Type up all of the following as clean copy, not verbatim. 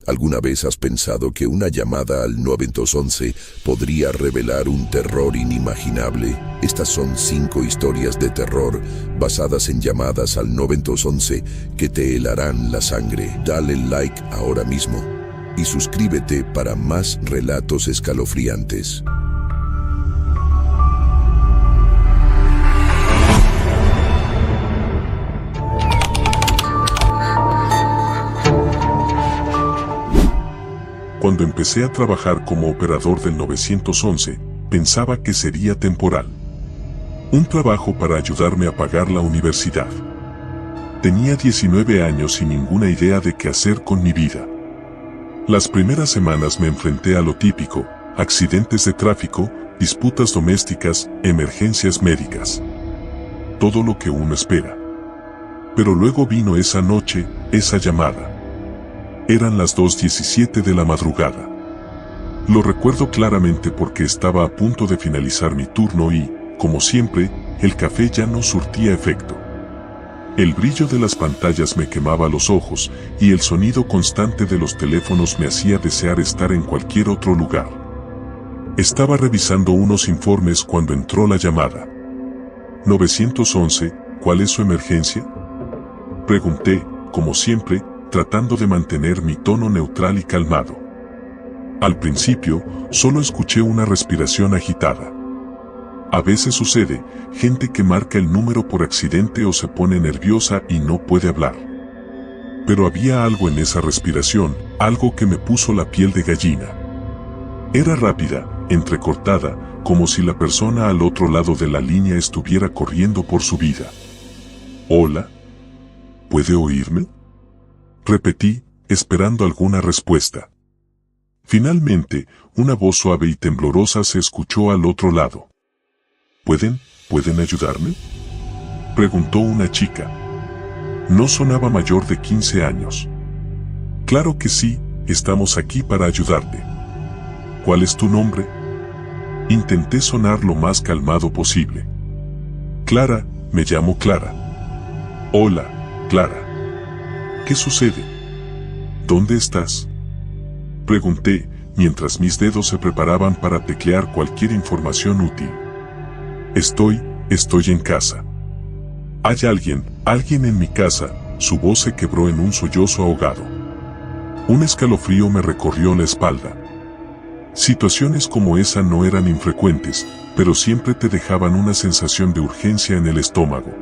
¿Alguna vez has pensado que una llamada al 911 podría revelar un terror inimaginable? Estas son 5 historias de terror basadas en llamadas al 911 que te helarán la sangre. Dale like ahora mismo y suscríbete para más relatos escalofriantes. Cuando empecé a trabajar como operador del 911, pensaba que sería temporal. Un trabajo para ayudarme a pagar la universidad. Tenía 19 años y ninguna idea de qué hacer con mi vida. Las primeras semanas me enfrenté a lo típico: accidentes de tráfico, disputas domésticas, emergencias médicas. Todo lo que uno espera. Pero luego vino esa noche, esa llamada. Eran las 2:17 de la madrugada. Lo recuerdo claramente porque estaba a punto de finalizar mi turno y, como siempre, el café ya no surtía efecto. El brillo de las pantallas me quemaba los ojos y el sonido constante de los teléfonos me hacía desear estar en cualquier otro lugar. Estaba revisando unos informes cuando entró la llamada. 911, ¿cuál es su emergencia?, pregunté, como siempre, tratando de mantener mi tono neutral y calmado. Al principio, solo escuché una respiración agitada. A veces sucede, gente que marca el número por accidente o se pone nerviosa y no puede hablar. Pero había algo en esa respiración, algo que me puso la piel de gallina. Era rápida, entrecortada, como si la persona al otro lado de la línea estuviera corriendo por su vida. ¿Hola? ¿Puede oírme?, repetí, esperando alguna respuesta. Finalmente, una voz suave y temblorosa se escuchó al otro lado. ¿Pueden ayudarme?, preguntó una chica. No sonaba mayor de 15 años. Claro que sí, estamos aquí para ayudarte. ¿Cuál es tu nombre?, intenté sonar lo más calmado posible. Clara, me llamo Clara. Hola, Clara. ¿Qué sucede? ¿Dónde estás?, pregunté, mientras mis dedos se preparaban para teclear cualquier información útil. Estoy en casa. Hay alguien en mi casa. Su voz se quebró en un sollozo ahogado. Un escalofrío me recorrió la espalda. Situaciones como esa no eran infrecuentes, pero siempre te dejaban una sensación de urgencia en el estómago.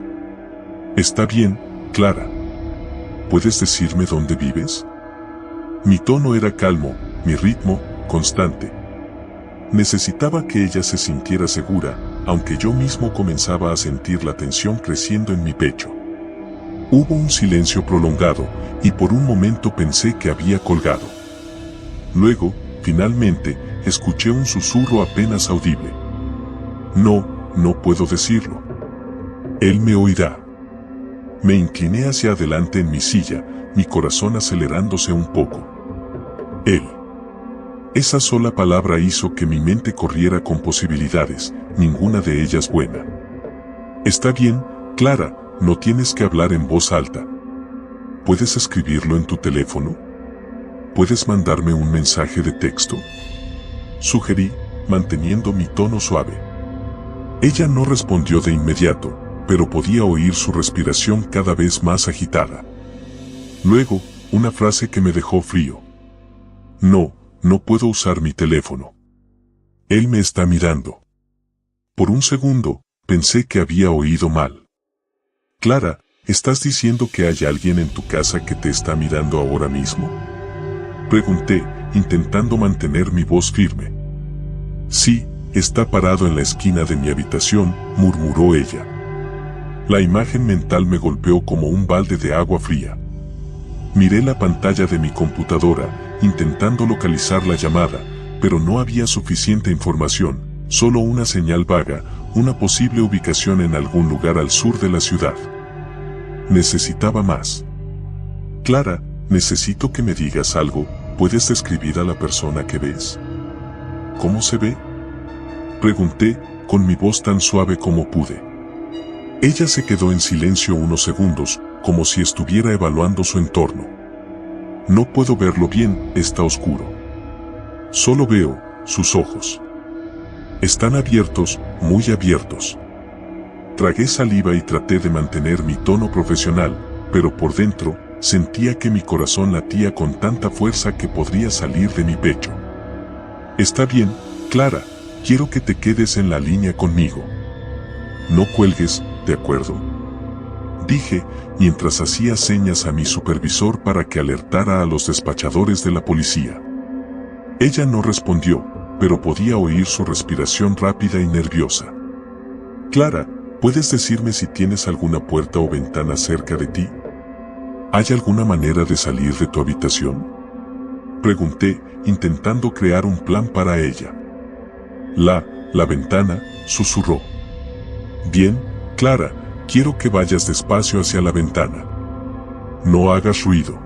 Está bien, Clara. ¿Puedes decirme dónde vives? Mi tono era calmo, mi ritmo, constante. Necesitaba que ella se sintiera segura, aunque yo mismo comenzaba a sentir la tensión creciendo en mi pecho. Hubo un silencio prolongado, y por un momento pensé que había colgado. Luego, finalmente, escuché un susurro apenas audible. No puedo decirlo. Él me oirá. Me incliné hacia adelante en mi silla, mi corazón acelerándose un poco. Él. Esa sola palabra hizo que mi mente corriera con posibilidades, ninguna de ellas buena. Está bien, Clara, no tienes que hablar en voz alta. ¿Puedes escribirlo en tu teléfono? ¿Puedes mandarme un mensaje de texto?, sugerí, manteniendo mi tono suave. Ella no respondió de inmediato, pero podía oír su respiración cada vez más agitada. Luego, una frase que me dejó frío. No puedo usar mi teléfono. Él me está mirando. Por un segundo, pensé que había oído mal. Clara, ¿estás diciendo que hay alguien en tu casa que te está mirando ahora mismo?, pregunté, intentando mantener mi voz firme. Sí, está parado en la esquina de mi habitación, murmuró ella. La imagen mental me golpeó como un balde de agua fría. Miré la pantalla de mi computadora, intentando localizar la llamada, pero no había suficiente información, solo una señal vaga, una posible ubicación en algún lugar al sur de la ciudad. Necesitaba más. Clara, necesito que me digas algo. ¿Puedes describir a la persona que ves? ¿Cómo se ve?, pregunté, con mi voz tan suave como pude. Ella se quedó en silencio unos segundos, como si estuviera evaluando su entorno. No puedo verlo bien, está oscuro. Solo veo sus ojos. Están abiertos, muy abiertos. Tragué saliva y traté de mantener mi tono profesional, pero por dentro, sentía que mi corazón latía con tanta fuerza que podría salir de mi pecho. Está bien, Clara, quiero que te quedes en la línea conmigo. No cuelgues, ¿de acuerdo?, dije, mientras hacía señas a mi supervisor para que alertara a los despachadores de la policía. Ella no respondió, pero podía oír su respiración rápida y nerviosa. Clara, ¿puedes decirme si tienes alguna puerta o ventana cerca de ti? ¿Hay alguna manera de salir de tu habitación?, pregunté, intentando crear un plan para ella. La ventana, susurró. Bien, Clara, quiero que vayas despacio hacia la ventana. No hagas ruido.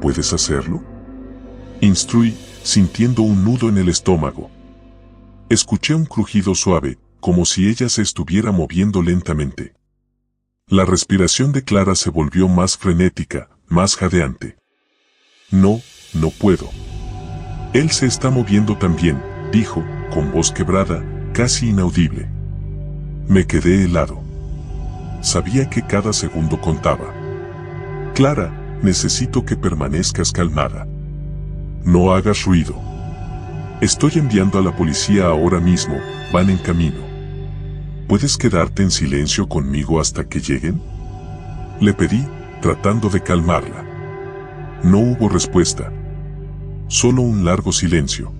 ¿Puedes hacerlo?, instruí, sintiendo un nudo en el estómago. Escuché un crujido suave, como si ella se estuviera moviendo lentamente. La respiración de Clara se volvió más frenética, más jadeante. No puedo. Él se está moviendo también, dijo, con voz quebrada, casi inaudible. Me quedé helado. Sabía que cada segundo contaba. Clara, necesito que permanezcas calmada. No hagas ruido. Estoy enviando a la policía ahora mismo, van en camino. ¿Puedes quedarte en silencio conmigo hasta que lleguen?, le pedí, tratando de calmarla. No hubo respuesta. Solo un largo silencio.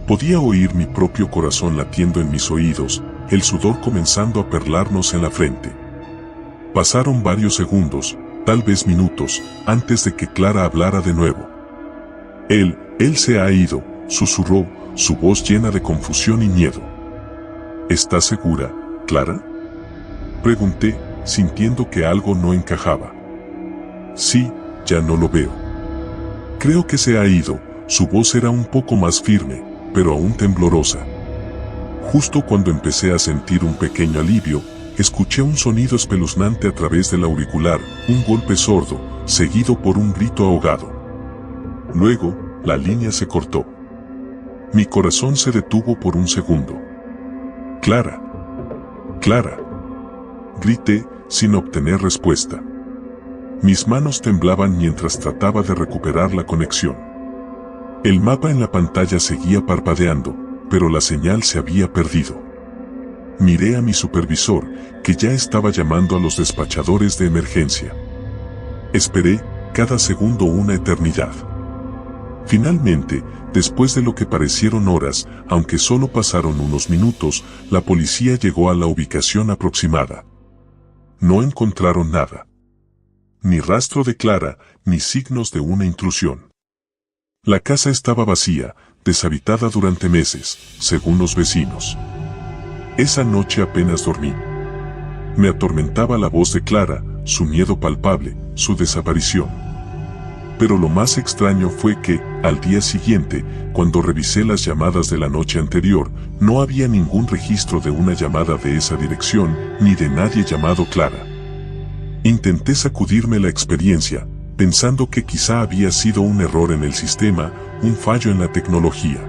Podía oír mi propio corazón latiendo en mis oídos, el sudor comenzando a perlarnos en la frente. Pasaron varios segundos, tal vez minutos, antes de que Clara hablara de nuevo. Él se ha ido, susurró, su voz llena de confusión y miedo. ¿Estás segura, Clara?, pregunté, sintiendo que algo no encajaba. Sí, ya no lo veo. Creo que se ha ido, su voz era un poco más firme, pero aún temblorosa. Justo cuando empecé a sentir un pequeño alivio, escuché un sonido espeluznante a través del auricular, un golpe sordo, seguido por un grito ahogado. Luego, la línea se cortó. Mi corazón se detuvo por un segundo. Clara. Clara. Grité, sin obtener respuesta. Mis manos temblaban mientras trataba de recuperar la conexión. El mapa en la pantalla seguía parpadeando, pero la señal se había perdido. Miré a mi supervisor, que ya estaba llamando a los despachadores de emergencia. Esperé, cada segundo una eternidad. Finalmente, después de lo que parecieron horas, aunque solo pasaron unos minutos, la policía llegó a la ubicación aproximada. No encontraron nada. Ni rastro de Clara, ni signos de una intrusión. La casa estaba vacía, deshabitada durante meses, según los vecinos. Esa noche apenas dormí. Me atormentaba la voz de Clara, su miedo palpable, su desaparición. Pero lo más extraño fue que, al día siguiente, cuando revisé las llamadas de la noche anterior, no había ningún registro de una llamada de esa dirección, ni de nadie llamado Clara. Intenté sacudirme la experiencia, pensando que quizá había sido un error en el sistema, un fallo en la tecnología.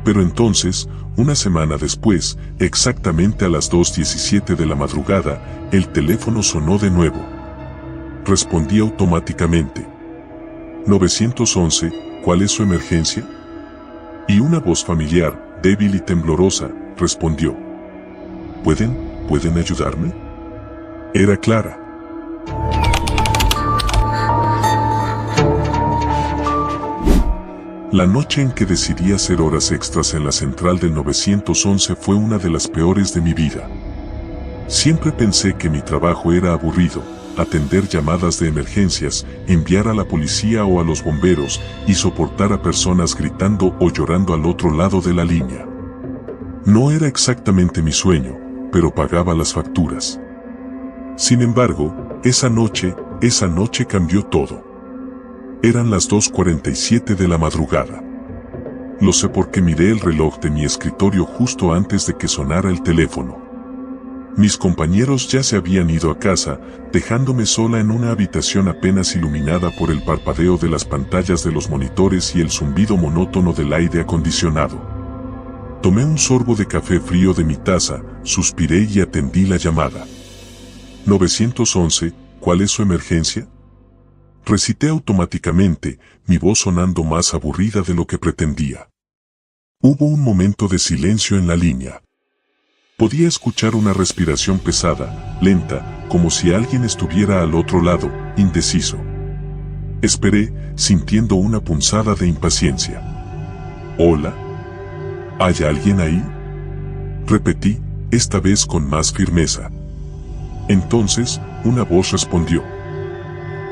Pero entonces, una semana después, exactamente a las 2:17 de la madrugada, el teléfono sonó de nuevo. Respondí automáticamente. 911, ¿cuál es su emergencia?, y una voz familiar, débil y temblorosa, respondió. ¿Pueden ayudarme?, era Clara. La noche en que decidí hacer horas extras en la central del 911 fue una de las peores de mi vida. Siempre pensé que mi trabajo era aburrido, atender llamadas de emergencias, enviar a la policía o a los bomberos, y soportar a personas gritando o llorando al otro lado de la línea. No era exactamente mi sueño, pero pagaba las facturas. Sin embargo, esa noche cambió todo. Eran las 2:47 de la madrugada. Lo sé porque miré el reloj de mi escritorio justo antes de que sonara el teléfono. Mis compañeros ya se habían ido a casa, dejándome sola en una habitación apenas iluminada por el parpadeo de las pantallas de los monitores y el zumbido monótono del aire acondicionado. Tomé un sorbo de café frío de mi taza, suspiré y atendí la llamada. 911, ¿cuál es su emergencia? Recité automáticamente, mi voz sonando más aburrida de lo que pretendía. Hubo un momento de silencio en la línea. Podía escuchar una respiración pesada, lenta, como si alguien estuviera al otro lado, indeciso. Esperé, sintiendo una punzada de impaciencia. ¿Hola? ¿Hay alguien ahí? Repetí, esta vez con más firmeza. Entonces, una voz respondió.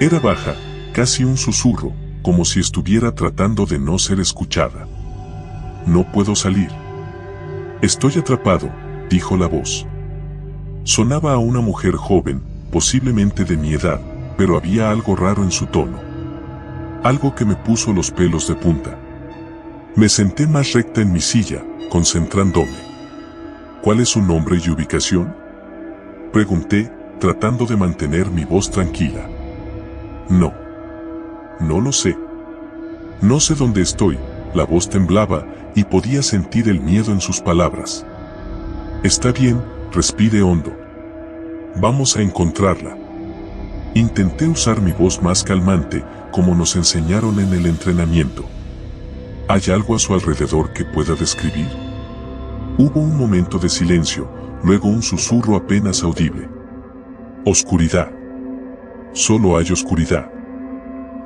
Era baja, casi un susurro, como si estuviera tratando de no ser escuchada. No puedo salir. Estoy atrapado, dijo la voz. Sonaba a una mujer joven, posiblemente de mi edad, pero había algo raro en su tono. Algo que me puso los pelos de punta. Me senté más recta en mi silla, concentrándome. ¿Cuál es su nombre y ubicación? Pregunté, tratando de mantener mi voz tranquila. No lo sé. No sé dónde estoy, la voz temblaba y podía sentir el miedo en sus palabras. Está bien, respire hondo. Vamos a encontrarla. Intenté usar mi voz más calmante, como nos enseñaron en el entrenamiento. ¿Hay algo a su alrededor que pueda describir? Hubo un momento de silencio, luego un susurro apenas audible. Oscuridad. Solo hay oscuridad.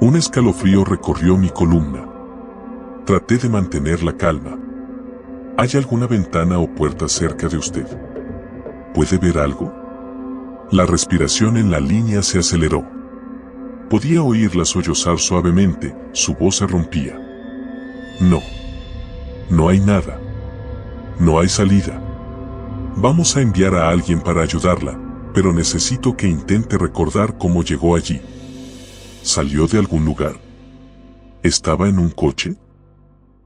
Un escalofrío recorrió mi columna. Traté de mantener la calma. ¿Hay alguna ventana o puerta cerca de usted? ¿Puede ver algo? La respiración en la línea se aceleró. Podía oírla sollozar suavemente, su voz se rompía. No hay nada. No hay salida. Vamos a enviar a alguien para ayudarla, pero necesito que intente recordar cómo llegó allí. ¿Salió de algún lugar? ¿Estaba en un coche?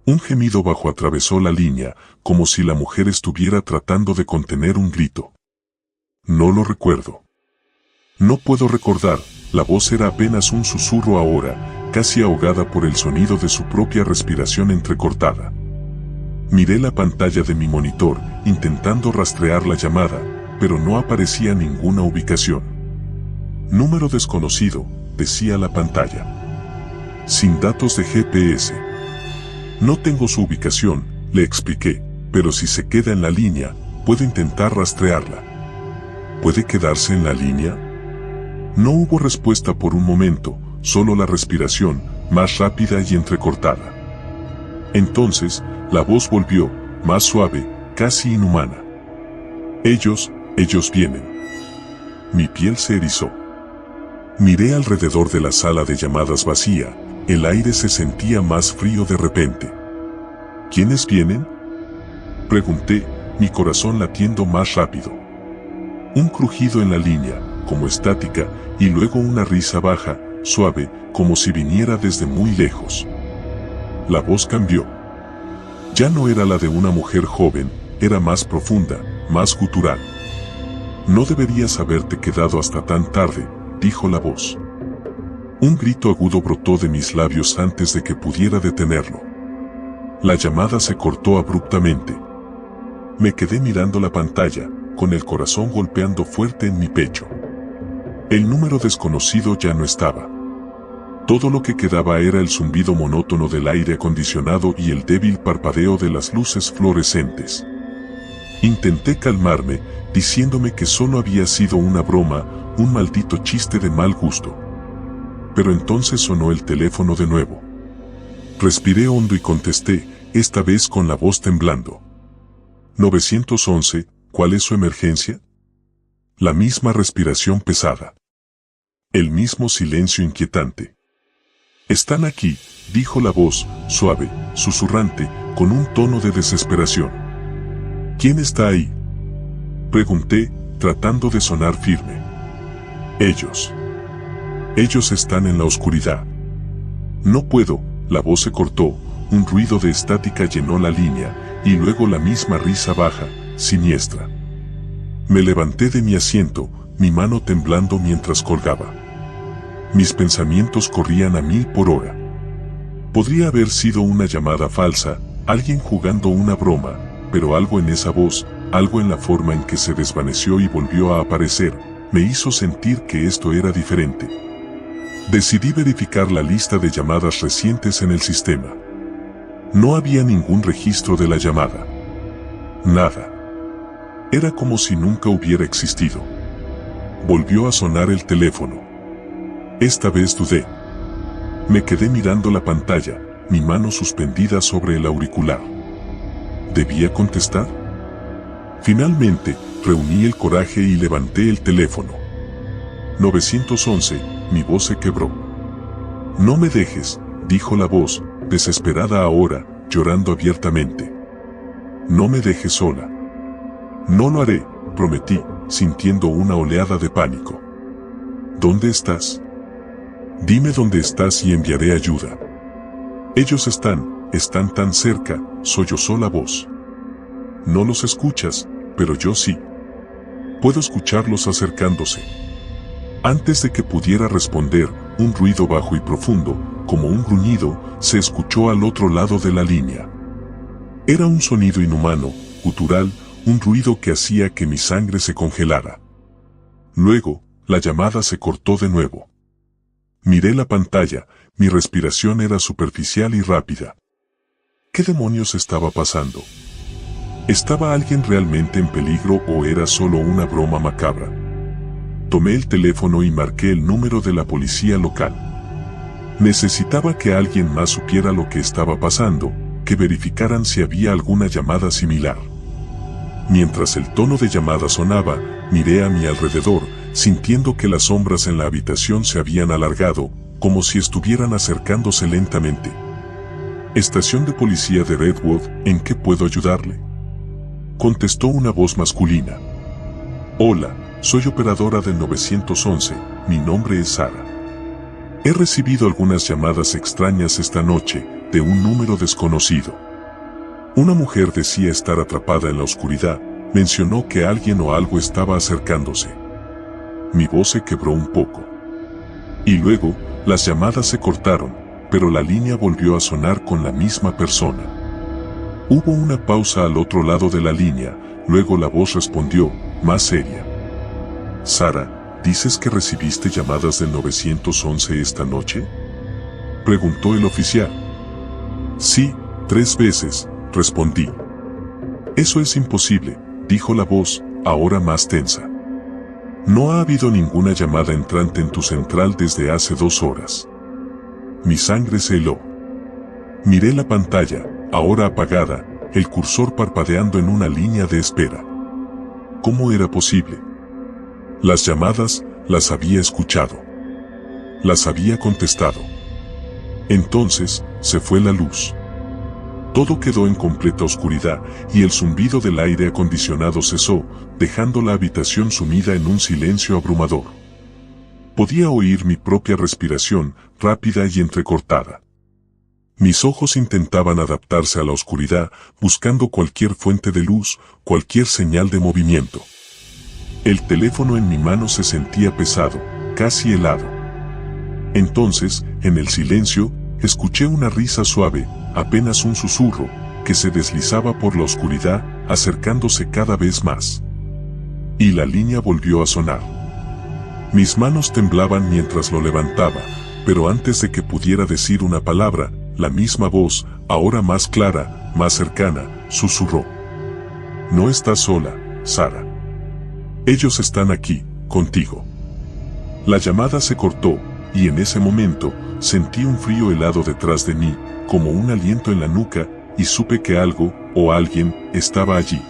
Un gemido bajo atravesó la línea, como si la mujer estuviera tratando de contener un grito. No lo recuerdo. No puedo recordar, la voz era apenas un susurro ahora, casi ahogada por el sonido de su propia respiración entrecortada. Miré la pantalla de mi monitor, intentando rastrear la llamada, pero no aparecía ninguna ubicación. Número desconocido, decía la pantalla. Sin datos de GPS. No tengo su ubicación, le expliqué, pero si se queda en la línea, puedo intentar rastrearla. ¿Puede quedarse en la línea? No hubo respuesta por un momento, solo la respiración, más rápida y entrecortada. Entonces, la voz volvió, más suave, casi inhumana. Ellos vienen. Mi piel se erizó. Miré alrededor de la sala de llamadas vacía, el aire se sentía más frío de repente. ¿Quiénes vienen? Pregunté, mi corazón latiendo más rápido. Un crujido en la línea, como estática, y luego una risa baja, suave, como si viniera desde muy lejos. La voz cambió. Ya no era la de una mujer joven, era más profunda, más gutural. No deberías haberte quedado hasta tan tarde, dijo la voz. Un grito agudo brotó de mis labios antes de que pudiera detenerlo. La llamada se cortó abruptamente. Me quedé mirando la pantalla, con el corazón golpeando fuerte en mi pecho. El número desconocido ya no estaba. Todo lo que quedaba era el zumbido monótono del aire acondicionado y el débil parpadeo de las luces fluorescentes. Intenté calmarme, diciéndome que solo había sido una broma, un maldito chiste de mal gusto. Pero entonces sonó el teléfono de nuevo. Respiré hondo y contesté, esta vez con la voz temblando. 911, ¿cuál es su emergencia? La misma respiración pesada. El mismo silencio inquietante. Están aquí, dijo la voz, suave, susurrante, con un tono de desesperación. ¿Quién está ahí? Pregunté, tratando de sonar firme. Ellos. Ellos están en la oscuridad. No puedo, la voz se cortó, un ruido de estática llenó la línea, y luego la misma risa baja, siniestra. Me levanté de mi asiento, mi mano temblando mientras colgaba. Mis pensamientos corrían a 1000 por hora. Podría haber sido una llamada falsa, alguien jugando una broma, pero algo en esa voz, algo en la forma en que se desvaneció y volvió a aparecer, me hizo sentir que esto era diferente. Decidí verificar la lista de llamadas recientes en el sistema. No había ningún registro de la llamada. Nada. Era como si nunca hubiera existido. Volvió a sonar el teléfono. Esta vez dudé. Me quedé mirando la pantalla, mi mano suspendida sobre el auricular. ¿Debía contestar? Finalmente, reuní el coraje y levanté el teléfono. 911, mi voz se quebró. No me dejes, dijo la voz, desesperada ahora, llorando abiertamente. No me dejes sola. No lo haré, prometí, sintiendo una oleada de pánico. ¿Dónde estás? Dime dónde estás y enviaré ayuda. Ellos están tan cerca, sollozó la voz. No los escuchas, pero yo sí. Puedo escucharlos acercándose. Antes de que pudiera responder, un ruido bajo y profundo, como un gruñido, se escuchó al otro lado de la línea. Era un sonido inhumano, gutural, un ruido que hacía que mi sangre se congelara. Luego, la llamada se cortó de nuevo. Miré la pantalla, mi respiración era superficial y rápida. ¿Qué demonios estaba pasando? ¿Estaba alguien realmente en peligro o era solo una broma macabra? Tomé el teléfono y marqué el número de la policía local. Necesitaba que alguien más supiera lo que estaba pasando, que verificaran si había alguna llamada similar. Mientras el tono de llamada sonaba, miré a mi alrededor, sintiendo que las sombras en la habitación se habían alargado, como si estuvieran acercándose lentamente. Estación de policía de Redwood, ¿en qué puedo ayudarle? Contestó una voz masculina. Hola, soy operadora del 911, mi nombre es Sara. He recibido algunas llamadas extrañas esta noche, de un número desconocido. Una mujer decía estar atrapada en la oscuridad, mencionó que alguien o algo estaba acercándose. Mi voz se quebró un poco. Y luego, las llamadas se cortaron, pero la línea volvió a sonar con la misma persona. Hubo una pausa al otro lado de la línea, luego la voz respondió, más seria. Sara, ¿dices que recibiste llamadas del 911 esta noche? Preguntó el oficial. Sí, 3 veces, respondí. Eso es imposible, dijo la voz, ahora más tensa. No ha habido ninguna llamada entrante en tu central desde hace 2 horas. Mi sangre se heló. Miré la pantalla, ahora apagada, el cursor parpadeando en una línea de espera. ¿Cómo era posible? Las llamadas, las había escuchado. Las había contestado. Entonces, se fue la luz. Todo quedó en completa oscuridad, y el zumbido del aire acondicionado cesó, dejando la habitación sumida en un silencio abrumador. Podía oír mi propia respiración, rápida y entrecortada. Mis ojos intentaban adaptarse a la oscuridad, buscando cualquier fuente de luz, cualquier señal de movimiento. El teléfono en mi mano se sentía pesado, casi helado. Entonces, en el silencio, escuché una risa suave, apenas un susurro, que se deslizaba por la oscuridad, acercándose cada vez más. Y la línea volvió a sonar. Mis manos temblaban mientras lo levantaba, pero antes de que pudiera decir una palabra, la misma voz, ahora más clara, más cercana, susurró. No estás sola, Sara. Ellos están aquí, contigo. La llamada se cortó, y en ese momento, sentí un frío helado detrás de mí, como un aliento en la nuca, y supe que algo, o alguien, estaba allí.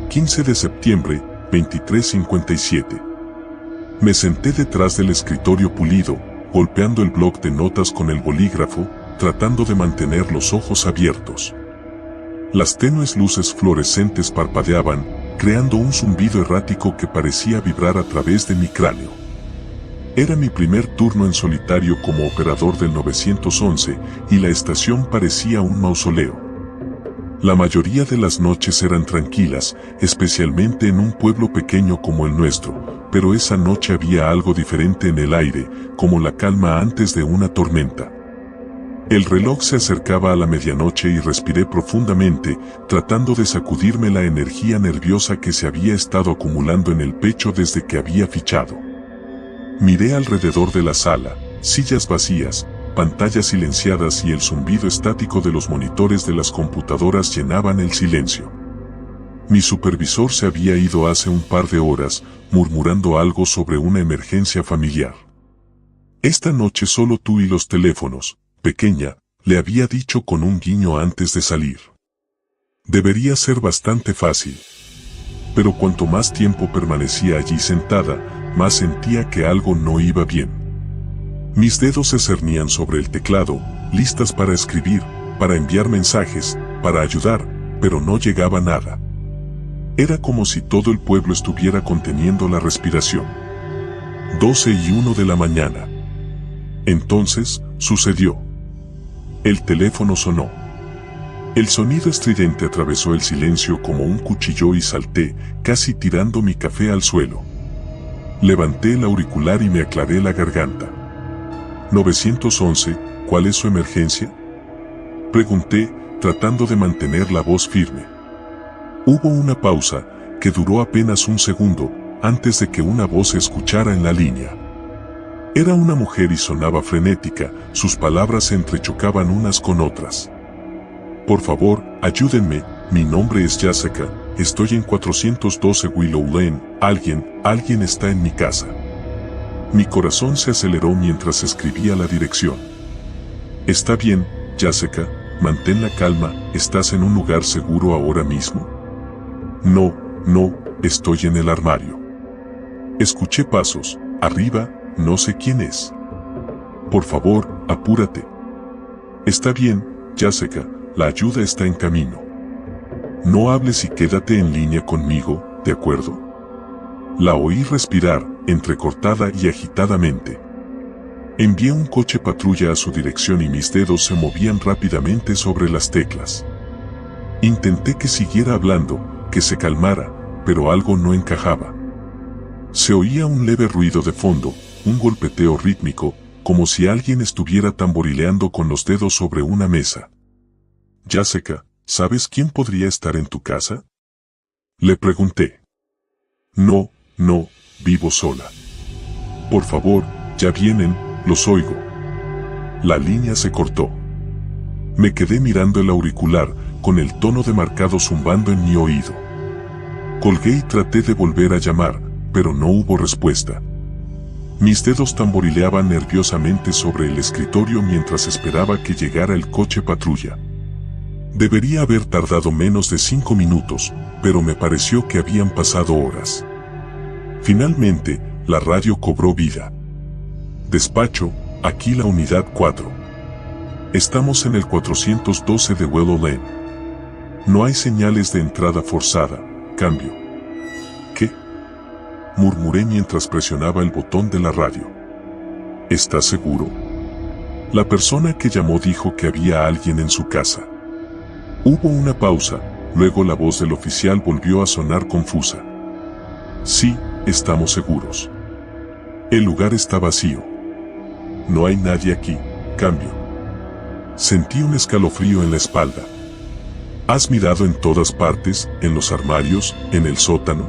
«15 de septiembre, 23:57. Me senté detrás del escritorio pulido, golpeando el bloc de notas con el bolígrafo, tratando de mantener los ojos abiertos. Las tenues luces fluorescentes parpadeaban, creando un zumbido errático que parecía vibrar a través de mi cráneo. Era mi primer turno en solitario como operador del 911 y la estación parecía un mausoleo. La mayoría de las noches eran tranquilas, especialmente en un pueblo pequeño como el nuestro, pero esa noche había algo diferente en el aire, como la calma antes de una tormenta. El reloj se acercaba a la medianoche y respiré profundamente, tratando de sacudirme la energía nerviosa que se había estado acumulando en el pecho desde que había fichado. Miré alrededor de la sala, sillas vacías, pantallas silenciadas y el zumbido estático de los monitores de las computadoras llenaban el silencio. Mi supervisor se había ido hace un par de horas, murmurando algo sobre una emergencia familiar. Esta noche solo tú y los teléfonos, pequeña, le había dicho con un guiño antes de salir. Debería ser bastante fácil. Pero cuanto más tiempo permanecía allí sentada, más sentía que algo no iba bien. Mis dedos se cernían sobre el teclado, listas para escribir, para enviar mensajes, para ayudar, pero no llegaba nada. Era como si todo el pueblo estuviera conteniendo la respiración. 12:01 de la mañana. Entonces, sucedió. El teléfono sonó. El sonido estridente atravesó el silencio como un cuchillo y salté, casi tirando mi café al suelo. Levanté el auricular y me aclaré la garganta. 911, ¿cuál es su emergencia? Pregunté, tratando de mantener la voz firme. Hubo una pausa, que duró apenas un segundo, antes de que una voz se escuchara en la línea. Era una mujer y sonaba frenética, sus palabras se entrechocaban unas con otras. Por favor, ayúdenme, mi nombre es Jessica, estoy en 412 Willow Lane, alguien está en mi casa. Mi corazón se aceleró mientras escribía la dirección. Está bien, Jessica, mantén la calma, ¿estás en un lugar seguro ahora mismo? No, estoy en el armario. Escuché pasos, arriba, no sé quién es. Por favor, apúrate. Está bien, Jessica, la ayuda está en camino. No hables y quédate en línea conmigo, ¿de acuerdo? La oí respirar, entrecortada y agitadamente. Envié un coche patrulla a su dirección y mis dedos se movían rápidamente sobre las teclas. Intenté que siguiera hablando, que se calmara, pero algo no encajaba. Se oía un leve ruido de fondo, un golpeteo rítmico, como si alguien estuviera tamborileando con los dedos sobre una mesa. Jessica, ¿sabes quién podría estar en tu casa? Le pregunté. No, vivo sola. Por favor, ya vienen, los oigo. La línea se cortó. Me quedé mirando el auricular, con el tono de marcado zumbando en mi oído. Colgué y traté de volver a llamar, pero no hubo respuesta. Mis dedos tamborileaban nerviosamente sobre el escritorio mientras esperaba que llegara el coche patrulla. Debería haber tardado menos de 5 minutos, pero me pareció que habían pasado horas. Finalmente, la radio cobró vida. Despacho, aquí la unidad 4. Estamos en el 412 de Willow Lane. No hay señales de entrada forzada, cambio. ¿Qué? Murmuré mientras presionaba el botón de la radio. ¿Estás seguro? La persona que llamó dijo que había alguien en su casa. Hubo una pausa, luego la voz del oficial volvió a sonar confusa. Sí, estamos seguros. El lugar está vacío. No hay nadie aquí, cambio. Sentí un escalofrío en la espalda. ¿Has mirado en todas partes, en los armarios, en el sótano?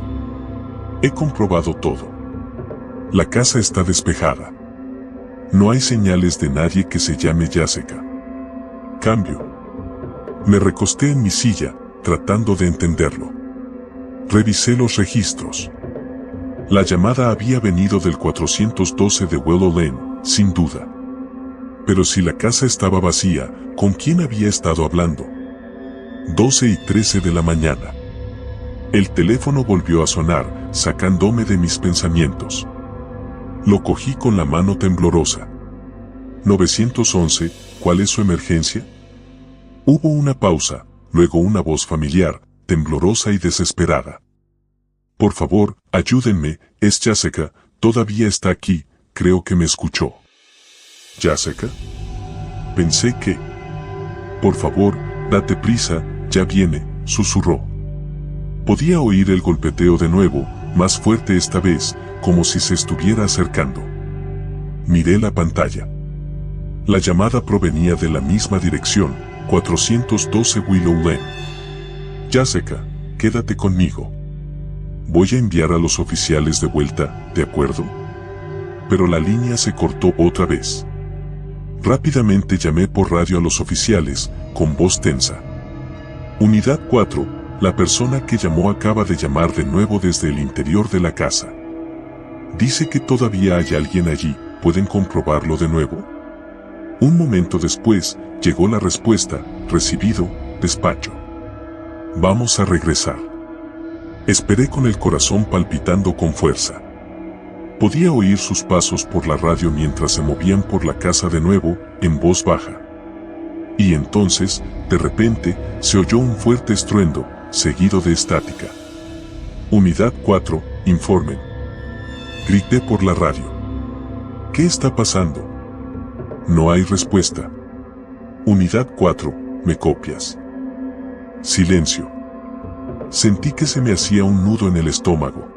He comprobado todo. La casa está despejada. No hay señales de nadie que se llame Jessica. Cambio. Me recosté en mi silla, tratando de entenderlo. Revisé los registros. La llamada había venido del 412 de Willow Lane, sin duda. Pero si la casa estaba vacía, ¿con quién había estado hablando? 12:13 de la mañana. El teléfono volvió a sonar, sacándome de mis pensamientos. Lo cogí con la mano temblorosa. 911, ¿cuál es su emergencia? Hubo una pausa, luego una voz familiar, temblorosa y desesperada. Por favor, ayúdenme, es Jessica, todavía está aquí, creo que me escuchó. ¿Jessica? Pensé que... Por favor, date prisa, ya viene, susurró. Podía oír el golpeteo de nuevo, más fuerte esta vez, como si se estuviera acercando. Miré la pantalla. La llamada provenía de la misma dirección, 412 Willow Lane. Jessica, quédate conmigo. Voy a enviar a los oficiales de vuelta, ¿de acuerdo? Pero la línea se cortó otra vez. Rápidamente llamé por radio a los oficiales, con voz tensa. Unidad 4, la persona que llamó acaba de llamar de nuevo desde el interior de la casa. Dice que todavía hay alguien allí, ¿pueden comprobarlo de nuevo? Un momento después, llegó la respuesta, recibido, despacho. Vamos a regresar. Esperé con el corazón palpitando con fuerza. Podía oír sus pasos por la radio mientras se movían por la casa de nuevo, en voz baja. Y entonces, de repente, se oyó un fuerte estruendo, seguido de estática. Unidad 4, informen. Grité por la radio. ¿Qué está pasando? No hay respuesta. Unidad 4, ¿me copias? Silencio. Sentí que se me hacía un nudo en el estómago.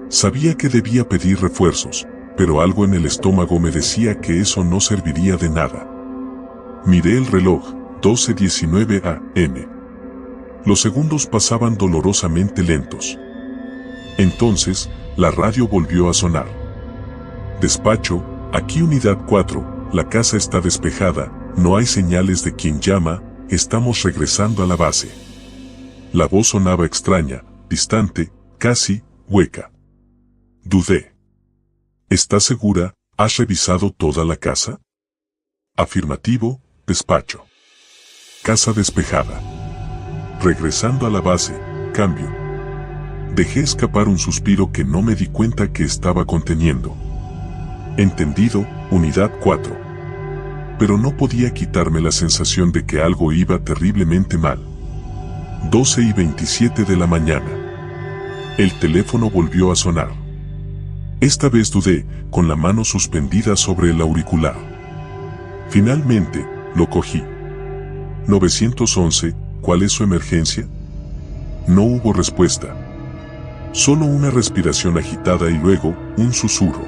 Sabía que debía pedir refuerzos, pero algo en el estómago me decía que eso no serviría de nada. Miré el reloj, 12:19 AM. Los segundos pasaban dolorosamente lentos. Entonces, la radio volvió a sonar. Despacho, aquí Unidad 4, la casa está despejada, no hay señales de quien llama, estamos regresando a la base. La voz sonaba extraña, distante, casi, hueca. Dudé. ¿Estás segura? ¿Has revisado toda la casa? Afirmativo, despacho. Casa despejada. Regresando a la base, cambio. Dejé escapar un suspiro que no me di cuenta que estaba conteniendo. Entendido, Unidad 4. Pero no podía quitarme la sensación de que algo iba terriblemente mal. 12:27 de la mañana. El teléfono volvió a sonar. Esta vez dudé, con la mano suspendida sobre el auricular. Finalmente, lo cogí. 911, ¿cuál es su emergencia? No hubo respuesta. Solo una respiración agitada y luego, un susurro.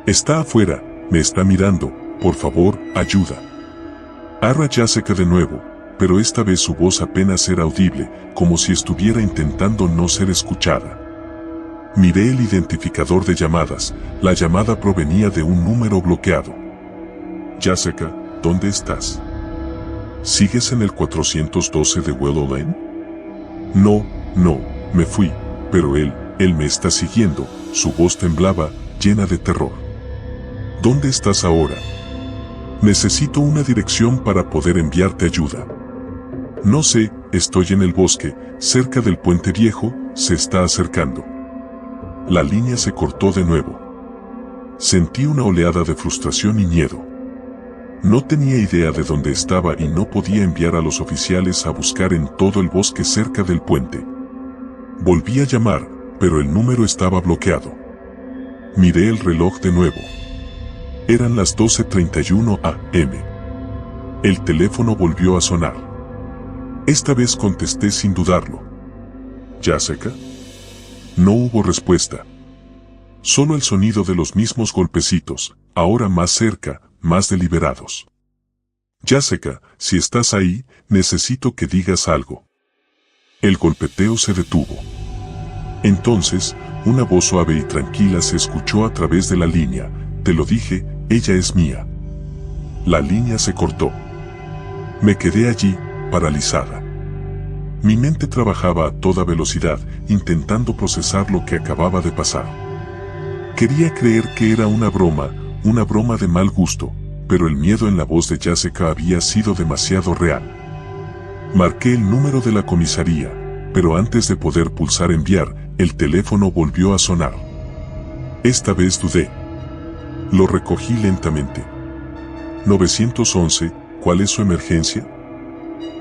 Está afuera, me está mirando, por favor, ayuda. Arra Jessica de nuevo, pero esta vez su voz apenas era audible, como si estuviera intentando no ser escuchada. Miré el identificador de llamadas, la llamada provenía de un número bloqueado. Jessica, ¿dónde estás? ¿Sigues en el 412 de Willow Lane? No, me fui, pero él me está siguiendo, su voz temblaba, llena de terror. ¿Dónde estás ahora? Necesito una dirección para poder enviarte ayuda. No sé, estoy en el bosque, cerca del puente viejo, se está acercando. La línea se cortó de nuevo. Sentí una oleada de frustración y miedo. No tenía idea de dónde estaba y no podía enviar a los oficiales a buscar en todo el bosque cerca del puente. Volví a llamar, pero el número estaba bloqueado. Miré el reloj de nuevo. Eran las 12:31 AM. El teléfono volvió a sonar. Esta vez contesté sin dudarlo. ¿Jessica? No hubo respuesta. Solo el sonido de los mismos golpecitos, ahora más cerca, más deliberados. Jessica, si estás ahí, necesito que digas algo. El golpeteo se detuvo. Entonces, una voz suave y tranquila se escuchó a través de la línea. Te lo dije, ella es mía. La línea se cortó. Me quedé allí, paralizada. Mi mente trabajaba a toda velocidad, intentando procesar lo que acababa de pasar. Quería creer que era una broma de mal gusto, pero el miedo en la voz de Jessica había sido demasiado real. Marqué el número de la comisaría, pero antes de poder pulsar enviar, el teléfono volvió a sonar. Esta vez dudé. Lo recogí lentamente. 911, ¿cuál es su emergencia?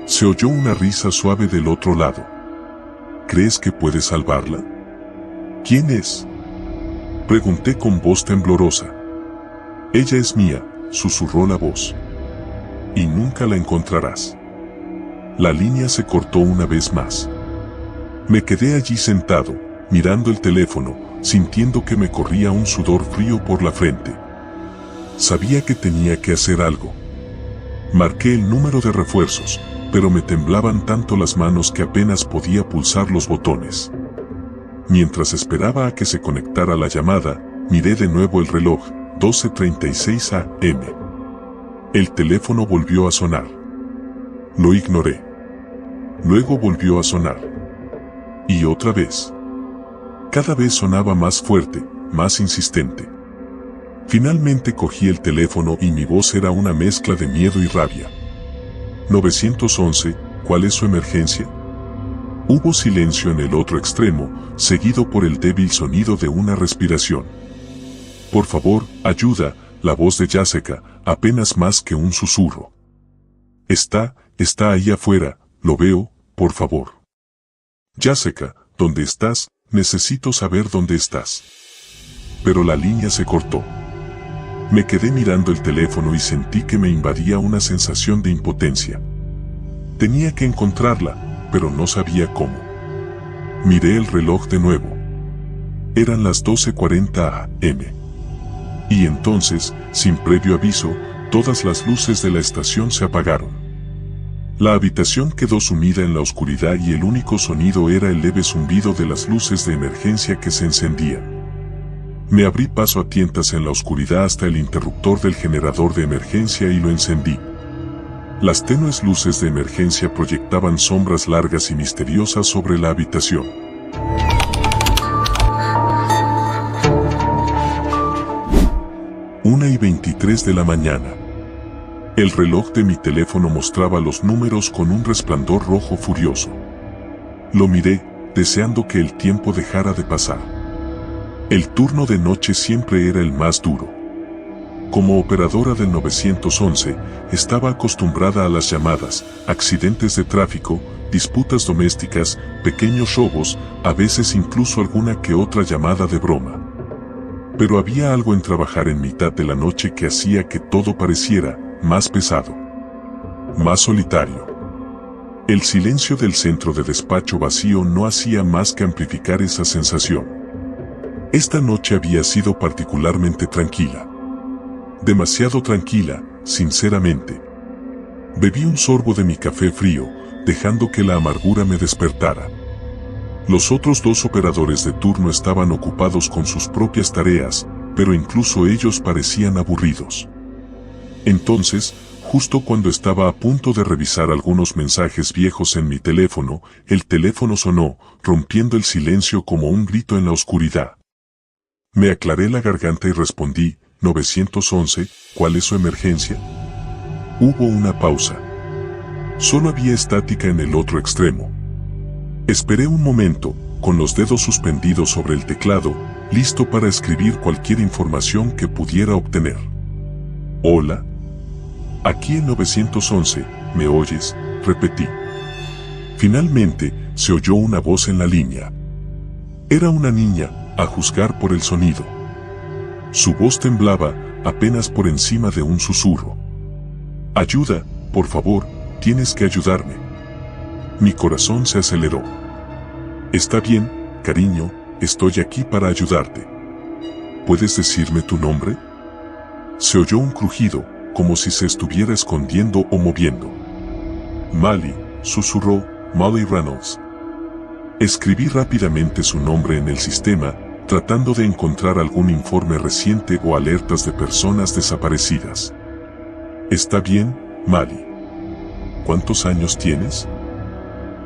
Se oyó una risa suave del otro lado. ¿Crees que puedes salvarla? ¿Quién es? Pregunté con voz temblorosa. Ella es mía, susurró la voz. Y nunca la encontrarás. La línea se cortó una vez más. Me quedé allí sentado, mirando el teléfono, sintiendo que me corría un sudor frío por la frente. Sabía que tenía que hacer algo. Marqué el número de refuerzos, pero me temblaban tanto las manos que apenas podía pulsar los botones. Mientras esperaba a que se conectara la llamada, miré de nuevo el reloj, 12:36 am. El teléfono volvió a sonar. Lo ignoré. Luego volvió a sonar. Y otra vez. Cada vez sonaba más fuerte, más insistente. Finalmente cogí el teléfono y mi voz era una mezcla de miedo y rabia. 911, ¿cuál es su emergencia? Hubo silencio en el otro extremo, seguido por el débil sonido de una respiración. Por favor, ayuda, la voz de Jessica, apenas más que un susurro. Está ahí afuera, lo veo, por favor. Jessica, ¿dónde estás? Necesito saber dónde estás. Pero la línea se cortó. Me quedé mirando el teléfono y sentí que me invadía una sensación de impotencia. Tenía que encontrarla, pero no sabía cómo. Miré el reloj de nuevo. Eran las 12:40 am. Y entonces, sin previo aviso, todas las luces de la estación se apagaron. La habitación quedó sumida en la oscuridad y el único sonido era el leve zumbido de las luces de emergencia que se encendían. Me abrí paso a tientas en la oscuridad hasta el interruptor del generador de emergencia y lo encendí. Las tenues luces de emergencia proyectaban sombras largas y misteriosas sobre la habitación. Una y 23 de la mañana. El reloj de mi teléfono mostraba los números con un resplandor rojo furioso. Lo miré, deseando que el tiempo dejara de pasar. El turno de noche siempre era el más duro. Como operadora del 911, estaba acostumbrada a las llamadas, accidentes de tráfico, disputas domésticas, pequeños robos, a veces incluso alguna que otra llamada de broma. Pero había algo en trabajar en mitad de la noche que hacía que todo pareciera más pesado, más solitario. El silencio del centro de despacho vacío no hacía más que amplificar esa sensación. Esta noche había sido particularmente tranquila. Demasiado tranquila, sinceramente. Bebí un sorbo de mi café frío, dejando que la amargura me despertara. Los otros dos operadores de turno estaban ocupados con sus propias tareas, pero incluso ellos parecían aburridos. Entonces, justo cuando estaba a punto de revisar algunos mensajes viejos en mi teléfono, el teléfono sonó, rompiendo el silencio como un grito en la oscuridad. Me aclaré la garganta y respondí, 911, ¿cuál es su emergencia? Hubo una pausa. Solo había estática en el otro extremo. Esperé un momento, con los dedos suspendidos sobre el teclado, listo para escribir cualquier información que pudiera obtener. Hola. Aquí en 911, ¿me oyes? Repetí. Finalmente, se oyó una voz en la línea. Era una niña, a juzgar por el sonido. Su voz temblaba, apenas por encima de un susurro. Ayuda, por favor, tienes que ayudarme. Mi corazón se aceleró. Está bien, cariño, estoy aquí para ayudarte. ¿Puedes decirme tu nombre? Se oyó un crujido, como si se estuviera escondiendo o moviendo. Molly, susurró, Molly Reynolds. Escribí rápidamente su nombre en el sistema, tratando de encontrar algún informe reciente o alertas de personas desaparecidas. Está bien, Molly. ¿Cuántos años tienes?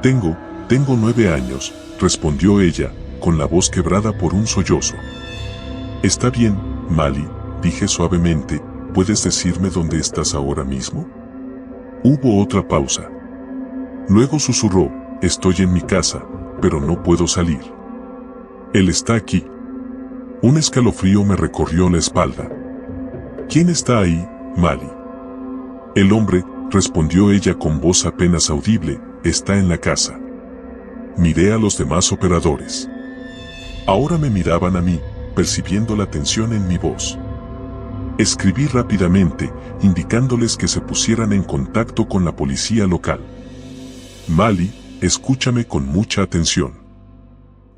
Tengo 9 años, respondió ella, con la voz quebrada por un sollozo. Está bien, Molly, dije suavemente, ¿puedes decirme dónde estás ahora mismo? Hubo otra pausa. Luego susurró, estoy en mi casa, pero no puedo salir. Él está aquí. Un escalofrío me recorrió la espalda. ¿Quién está ahí, Molly? El hombre, respondió ella con voz apenas audible, está en la casa. Miré a los demás operadores. Ahora me miraban a mí, percibiendo la tensión en mi voz. Escribí rápidamente, indicándoles que se pusieran en contacto con la policía local. Mali, escúchame con mucha atención.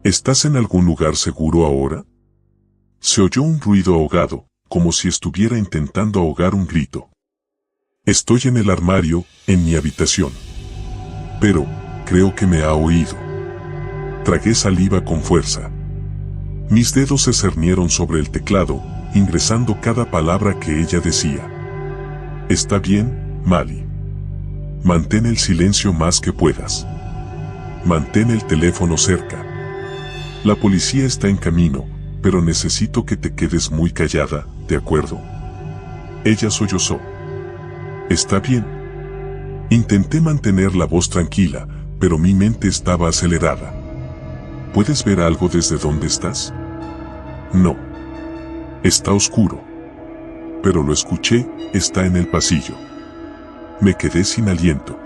¿Estás en algún lugar seguro ahora? Se oyó un ruido ahogado, como si estuviera intentando ahogar un grito. Estoy en el armario, en mi habitación. Pero, creo que me ha oído. Tragué saliva con fuerza. Mis dedos se cernieron sobre el teclado, ingresando cada palabra que ella decía. Está bien, Mali. Mantén el silencio más que puedas. Mantén el teléfono cerca. La policía está en camino, pero necesito que te quedes muy callada, ¿de acuerdo? Ella sollozó. Está bien. Intenté mantener la voz tranquila, pero mi mente estaba acelerada. ¿Puedes ver algo desde donde estás? No. Está oscuro. Pero lo escuché, está en el pasillo. Me quedé sin aliento.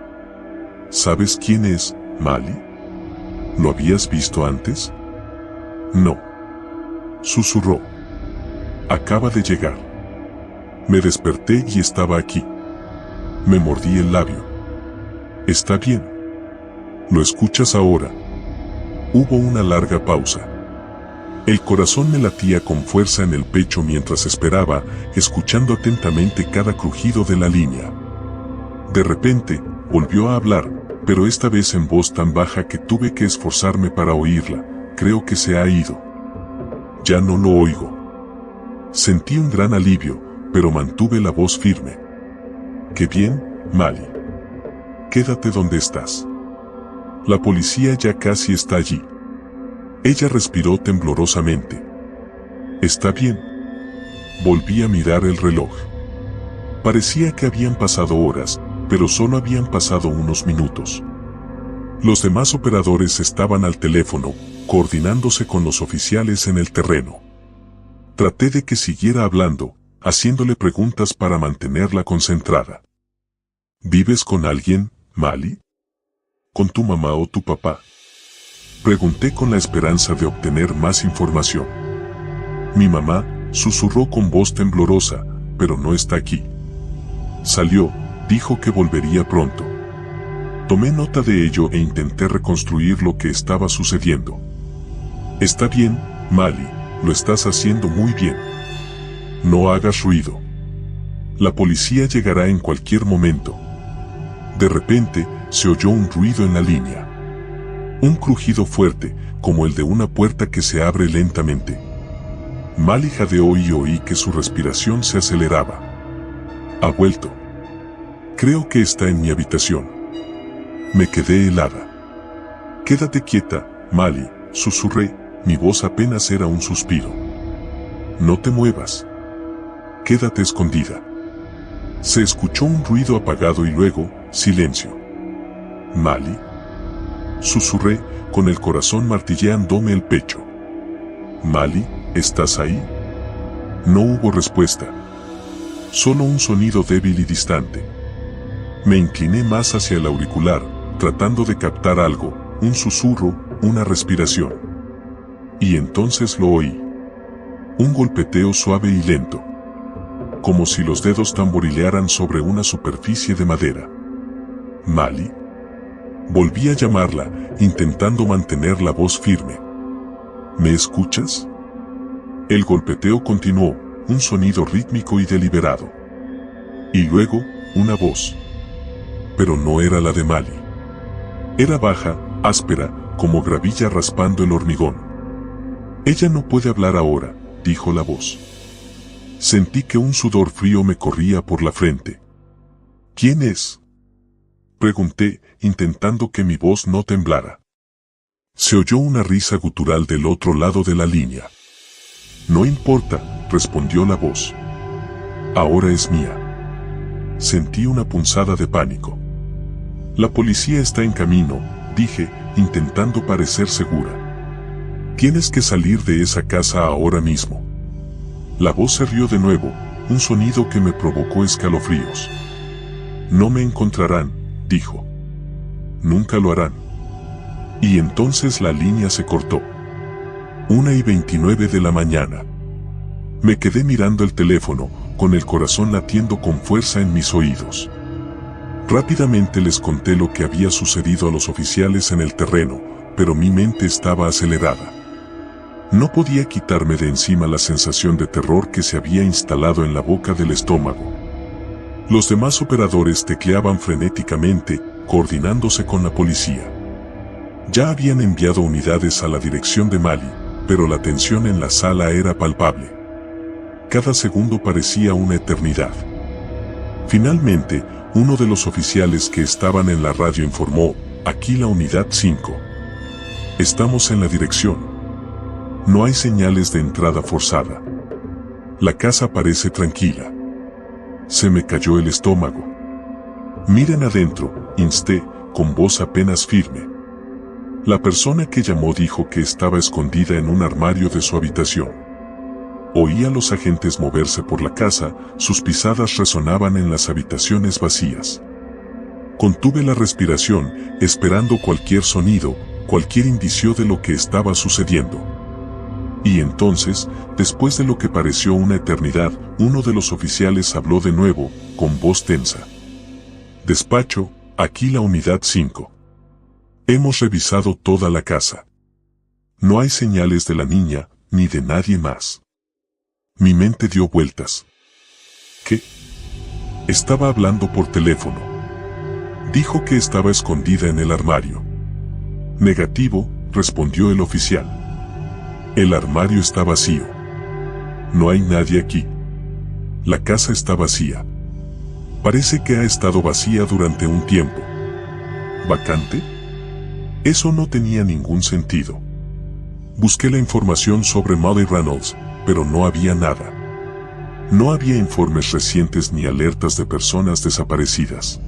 ¿Sabes quién es, Mali? ¿Lo habías visto antes? No. Susurró. Acaba de llegar. Me desperté y estaba aquí. Me mordí el labio. Está bien. ¿Lo escuchas ahora? Hubo una larga pausa. El corazón me latía con fuerza en el pecho mientras esperaba, escuchando atentamente cada crujido de la línea. De repente, volvió a hablar, pero esta vez en voz tan baja que tuve que esforzarme para oírla. Creo que se ha ido. Ya no lo oigo. Sentí un gran alivio, pero mantuve la voz firme. Qué bien, Mali. Quédate donde estás. La policía ya casi está allí. Ella respiró temblorosamente. Está bien. Volví a mirar el reloj. Parecía que habían pasado horas, pero solo habían pasado unos minutos. Los demás operadores estaban al teléfono, coordinándose con los oficiales en el terreno. Traté de que siguiera hablando, haciéndole preguntas para mantenerla concentrada. ¿Vives con alguien, Mali? ¿Con tu mamá o tu papá? Pregunté con la esperanza de obtener más información. Mi mamá, susurró con voz temblorosa, pero no está aquí. Salió, dijo que volvería pronto. Tomé nota de ello e intenté reconstruir lo que estaba sucediendo. Está bien, Mali, lo estás haciendo muy bien. No hagas ruido. La policía llegará en cualquier momento. De repente, se oyó un ruido en la línea. Un crujido fuerte, como el de una puerta que se abre lentamente. Mali jadeó y oí que su respiración se aceleraba. Ha vuelto. Creo que está en mi habitación. Me quedé helada. Quédate quieta, Mali, susurré, mi voz apenas era un suspiro. No te muevas. Quédate escondida. Se escuchó un ruido apagado y luego, silencio. Mali. Susurré, con el corazón martilleándome el pecho. Mali, ¿estás ahí? No hubo respuesta. Solo un sonido débil y distante. Me incliné más hacia el auricular, tratando de captar algo, un susurro, una respiración. Y entonces lo oí. Un golpeteo suave y lento. Como si los dedos tamborilearan sobre una superficie de madera. Mali. Volví a llamarla, intentando mantener la voz firme. ¿Me escuchas? El golpeteo continuó, un sonido rítmico y deliberado. Y luego, una voz. Pero no era la de Mali. Era baja, áspera, como gravilla raspando el hormigón. Ella no puede hablar ahora, dijo la voz. Sentí que un sudor frío me corría por la frente. ¿Quién es? Pregunté, intentando que mi voz no temblara. Se oyó una risa gutural del otro lado de la línea. No importa, respondió la voz. Ahora es mía. Sentí una punzada de pánico. La policía está en camino, dije, intentando parecer segura. Tienes que salir de esa casa ahora mismo. La voz se rió de nuevo, un sonido que me provocó escalofríos. No me encontrarán, dijo. Nunca lo harán. Y entonces la línea se cortó. 1:29 de la mañana. Me quedé mirando el teléfono, con el corazón latiendo con fuerza en mis oídos. Rápidamente les conté lo que había sucedido a los oficiales en el terreno, pero mi mente estaba acelerada. No podía quitarme de encima la sensación de terror que se había instalado en la boca del estómago. Los demás operadores tecleaban frenéticamente, coordinándose con la policía. Ya habían enviado unidades a la dirección de Mali, pero la tensión en la sala era palpable. Cada segundo parecía una eternidad. Finalmente, uno de los oficiales que estaban en la radio informó: aquí la unidad 5. Estamos en la dirección. No hay señales de entrada forzada. La casa parece tranquila. Se me cayó el estómago. Miren adentro, insté, con voz apenas firme. La persona que llamó dijo que estaba escondida en un armario de su habitación. Oí a los agentes moverse por la casa, sus pisadas resonaban en las habitaciones vacías. Contuve la respiración, esperando cualquier sonido, cualquier indicio de lo que estaba sucediendo. Y entonces, después de lo que pareció una eternidad, uno de los oficiales habló de nuevo, con voz tensa. Despacho, aquí la unidad 5. Hemos revisado toda la casa. No hay señales de la niña, ni de nadie más. Mi mente dio vueltas. ¿Qué? Estaba hablando por teléfono. Dijo que estaba escondida en el armario. Negativo, respondió el oficial. El armario está vacío. No hay nadie aquí. La casa está vacía. Parece que ha estado vacía durante un tiempo. ¿Vacante? Eso no tenía ningún sentido. Busqué la información sobre Molly Reynolds, pero no había nada. No había informes recientes ni alertas de personas desaparecidas.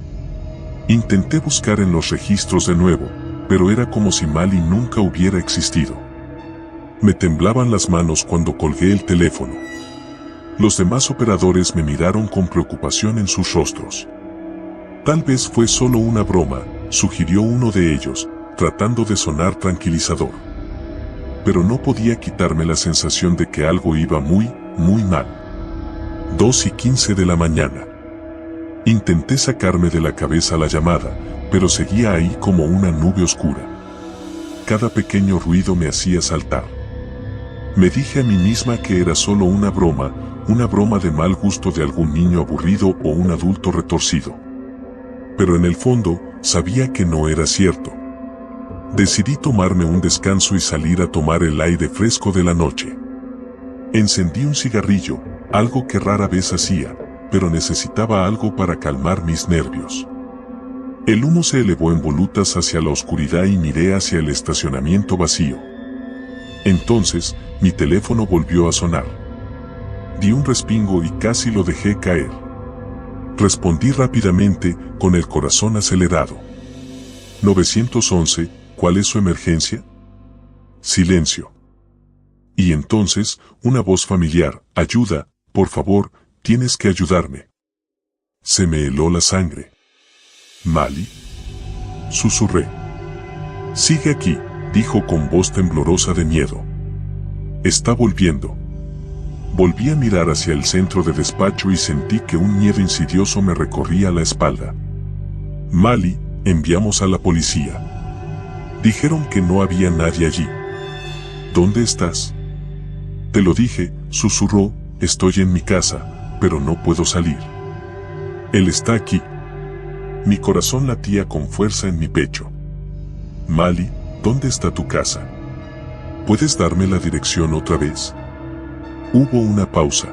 Intenté buscar en los registros de nuevo, pero era como si Molly nunca hubiera existido. Me temblaban las manos cuando colgué el teléfono. Los demás operadores me miraron con preocupación en sus rostros. Tal vez fue solo una broma, sugirió uno de ellos, tratando de sonar tranquilizador. Pero no podía quitarme la sensación de que algo iba muy mal. 2:15 de la mañana. Intenté sacarme de la cabeza la llamada, pero seguía ahí como una nube oscura. Cada pequeño ruido me hacía saltar. Me dije a mí misma que era solo una broma de mal gusto de algún niño aburrido o un adulto retorcido. Pero en el fondo, sabía que no era cierto. Decidí tomarme un descanso y salir a tomar el aire fresco de la noche. Encendí un cigarrillo, algo que rara vez hacía, pero necesitaba algo para calmar mis nervios. El humo se elevó en volutas hacia la oscuridad y miré hacia el estacionamiento vacío. Entonces, mi teléfono volvió a sonar. Di un respingo y casi lo dejé caer. Respondí rápidamente, con el corazón acelerado. 911, ¿cuál es su emergencia? Silencio. Y entonces, una voz familiar, ayuda, por favor, tienes que ayudarme. Se me heló la sangre. ¿Mali? Susurré. Sigue aquí, dijo con voz temblorosa de miedo. Está volviendo. Volví a mirar hacia el centro de despacho y sentí que un miedo insidioso me recorría la espalda. Mali, enviamos a la policía. Dijeron que no había nadie allí. ¿Dónde estás? Te lo dije, susurró, estoy en mi casa, pero no puedo salir. Él está aquí. Mi corazón latía con fuerza en mi pecho. Mali, ¿dónde está tu casa? ¿Puedes darme la dirección otra vez? Hubo una pausa.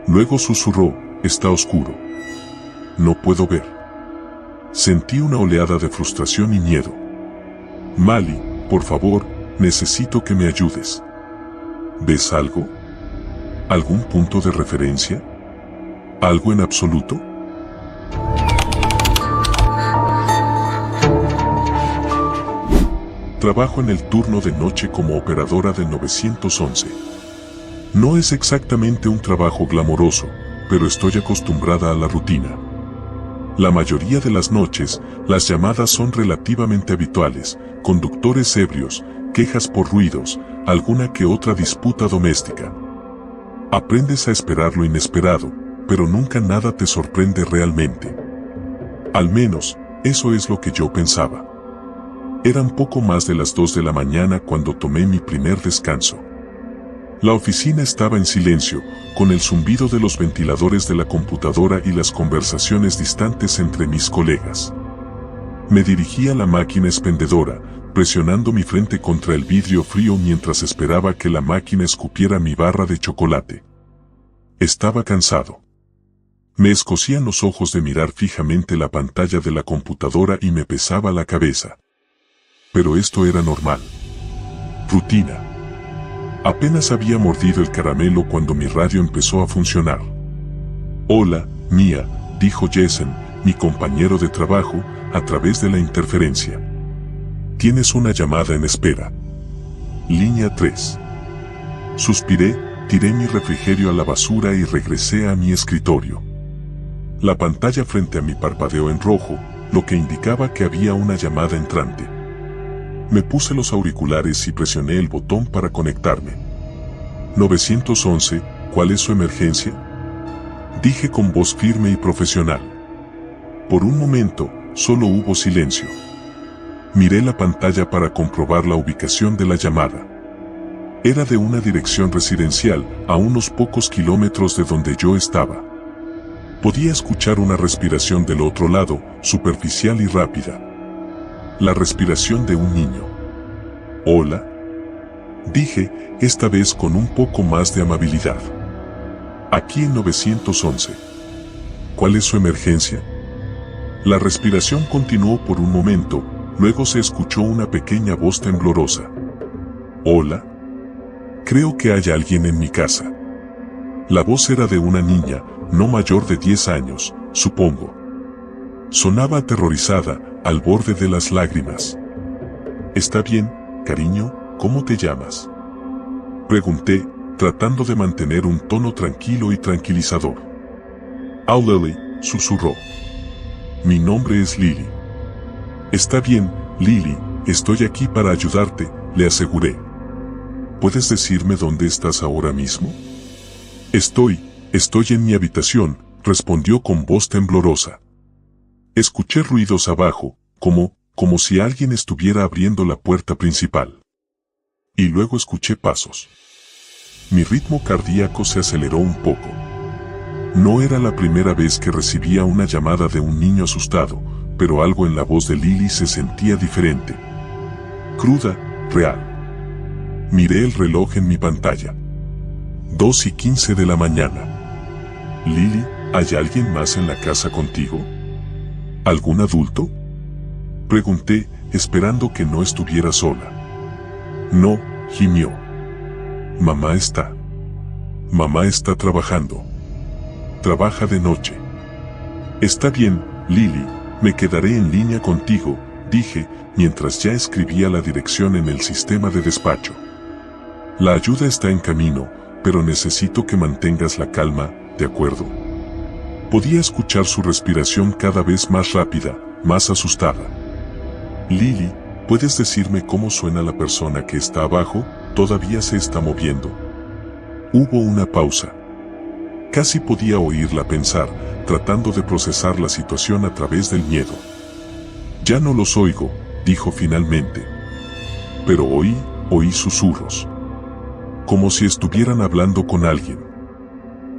Luego susurró, está oscuro. No puedo ver. Sentí una oleada de frustración y miedo. Mali, por favor, necesito que me ayudes. ¿Ves algo? ¿Algún punto de referencia? ¿Algo en absoluto? Trabajo en el turno de noche como operadora de 911. No es exactamente un trabajo glamoroso, pero estoy acostumbrada a la rutina. La mayoría de las noches, las llamadas son relativamente habituales, conductores ebrios, quejas por ruidos, alguna que otra disputa doméstica. Aprendes a esperar lo inesperado, pero nunca nada te sorprende realmente. Al menos, eso es lo que yo pensaba. Eran poco más de las 2 de la mañana cuando tomé mi primer descanso. La oficina estaba en silencio, con el zumbido de los ventiladores de la computadora y las conversaciones distantes entre mis colegas. Me dirigí a la máquina expendedora, presionando mi frente contra el vidrio frío mientras esperaba que la máquina escupiera mi barra de chocolate. Estaba cansado. Me escocían los ojos de mirar fijamente la pantalla de la computadora y me pesaba la cabeza. Pero esto era normal. Rutina. Apenas había mordido el caramelo cuando mi radio empezó a funcionar. «Hola, Mia», dijo Jason, mi compañero de trabajo, a través de la interferencia. «Tienes una llamada en espera. Línea 3». Suspiré, tiré mi refrigerio a la basura y regresé a mi escritorio. La pantalla frente a mí parpadeó en rojo, lo que indicaba que había una llamada entrante. Me puse los auriculares y presioné el botón para conectarme. 911, ¿cuál es su emergencia?, dije con voz firme y profesional. Por un momento, solo hubo silencio. Miré la pantalla para comprobar la ubicación de la llamada. Era de una dirección residencial, a unos pocos kilómetros de donde yo estaba. Podía escuchar una respiración del otro lado, superficial y rápida. La respiración de un niño. «Hola», dije, esta vez con un poco más de amabilidad. «Aquí en 911. ¿Cuál es su emergencia?». La respiración continuó por un momento, luego se escuchó una pequeña voz temblorosa. «Hola. Creo que hay alguien en mi casa». La voz era de una niña, no mayor de 10 años, supongo. Sonaba aterrorizada, al borde de las lágrimas. «¿Está bien, cariño? ¿Cómo te llamas?», pregunté, tratando de mantener un tono tranquilo y tranquilizador. «Oh, Lily», susurró. «Mi nombre es Lily». «Está bien, Lily, estoy aquí para ayudarte», le aseguré. «¿Puedes decirme dónde estás ahora mismo?». Estoy en mi habitación», respondió con voz temblorosa. Escuché ruidos abajo, como si alguien estuviera abriendo la puerta principal. Y luego escuché pasos. Mi ritmo cardíaco se aceleró un poco. No era la primera vez que recibía una llamada de un niño asustado, pero algo en la voz de Lily se sentía diferente. Cruda, real. Miré el reloj en mi pantalla. 2:15 de la mañana. «Lily, ¿hay alguien más en la casa contigo? ¿Algún adulto?», pregunté, esperando que no estuviera sola. «No», gimió. Mamá está trabajando. Trabaja de noche». «Está bien, Lily, me quedaré en línea contigo», dije, mientras ya escribía la dirección en el sistema de despacho. «La ayuda está en camino, pero necesito que mantengas la calma, ¿de acuerdo?». Podía escuchar su respiración cada vez más rápida, más asustada. «Lily, ¿puedes decirme cómo suena la persona que está abajo? ¿Todavía se está moviendo?». Hubo una pausa. Casi podía oírla pensar, tratando de procesar la situación a través del miedo. «Ya no los oigo», dijo finalmente. Pero oí susurros. Como si estuvieran hablando con alguien.